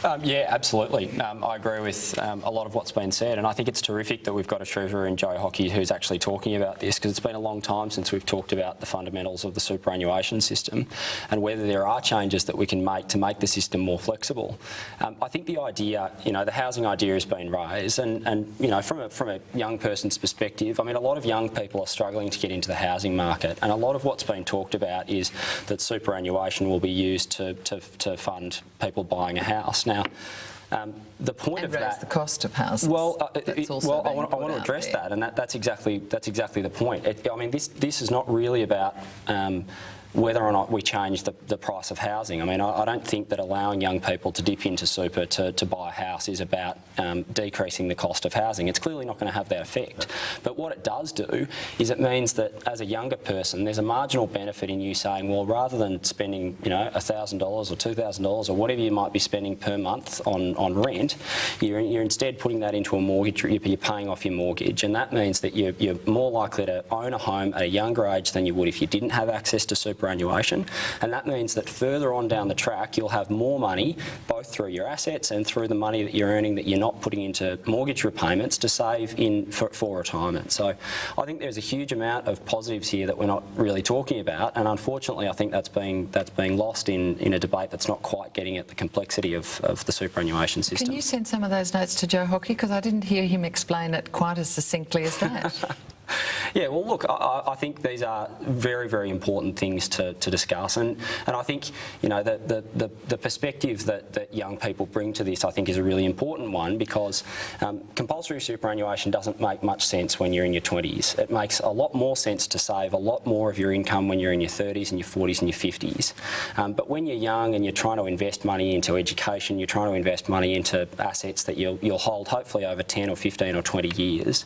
Yeah, absolutely. I agree with a lot of what's been said, and I think it's terrific that we've got a treasurer in Joe Hockey who's actually talking about this, because it's been a long time since we've talked about the fundamentals of the superannuation system and whether there are changes that we can make to make the system more flexible. I think the idea, the housing idea has been raised, and from a young person's perspective, I mean, a lot of young people are struggling to get into the housing market, and a lot of what's been talked about is that superannuation will be used to fund people buying a house. Now, the point and of raise that, the cost of houses. Well, I want to address that, and that's exactly the point. I mean, this is not really about whether or not we change the price of housing. I mean, I don't think that allowing young people to dip into super to buy a house is about decreasing the cost of housing. It's clearly not going to have that effect. But what it does do is it means that as a younger person, there's a marginal benefit in you saying, well, rather than spending, $1,000 or $2,000 or whatever you might be spending per month on rent, you're instead putting that into a mortgage. You're paying off your mortgage, and that means that you're more likely to own a home at a younger age than you would if you didn't have access to superannuation, and that means that further on down the track you'll have more money, both through your assets and through the money that you're earning that you're not putting into mortgage repayments, to save in for retirement. So I think there's a huge amount of positives here that we're not really talking about, and unfortunately I think that's being lost in a debate that's not quite getting at the complexity of the superannuation system. Can you send some of those notes to Joe Hockey, because I didn't hear him explain it quite as succinctly as that. Yeah, well, look, I think these are very, very important things to discuss, and I think the perspective that young people bring to this, I think, is a really important one, because compulsory superannuation doesn't make much sense when you're in your 20s. It makes a lot more sense to save a lot more of your income when you're in your 30s and your 40s and your 50s. But when you're young and you're trying to invest money into education, you're trying to invest money into assets that you'll hold hopefully over 10 or 15 or 20 years,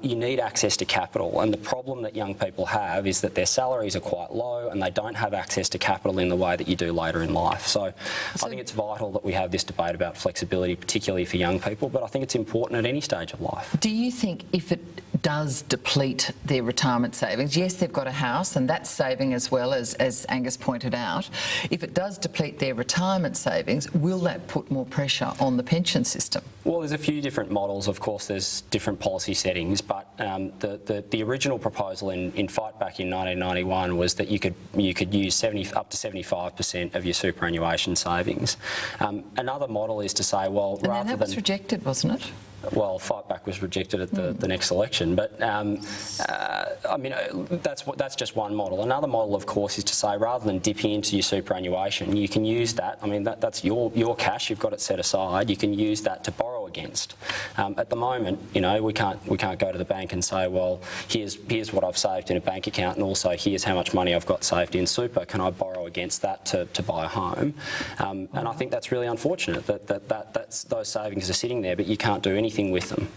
you need access to capital. And the problem that young people have is that their salaries are quite low and they don't have access to capital in the way that you do later in life. So I think it's vital that we have this debate about flexibility, particularly for young people, but I think it's important at any stage of life. Do you think if it does deplete their retirement savings, yes, they've got a house and that's saving as well, as Angus pointed out, if it does deplete their retirement savings, will that put more pressure on the pension system? Well, there's a few different models. Of course, there's different policy settings, but the original proposal in Fight Back in 1991 was that you could use up to 75% of your superannuation savings. Another model is to say, well, and then that was rejected, wasn't it? Well, Fight Back was rejected at the next election, but I mean, that's just one model. Another model, of course, is to say rather than dipping into your superannuation, you can use that. I mean, that's your cash. You've got it set aside. You can use that to borrow against. At the moment, we can't go to the bank and say, well, here's what I've saved in a bank account, and also here's how much money I've got saved in super. Can I borrow against that to buy a home? And I think that's really unfortunate that those savings are sitting there, but you can't do anything with them.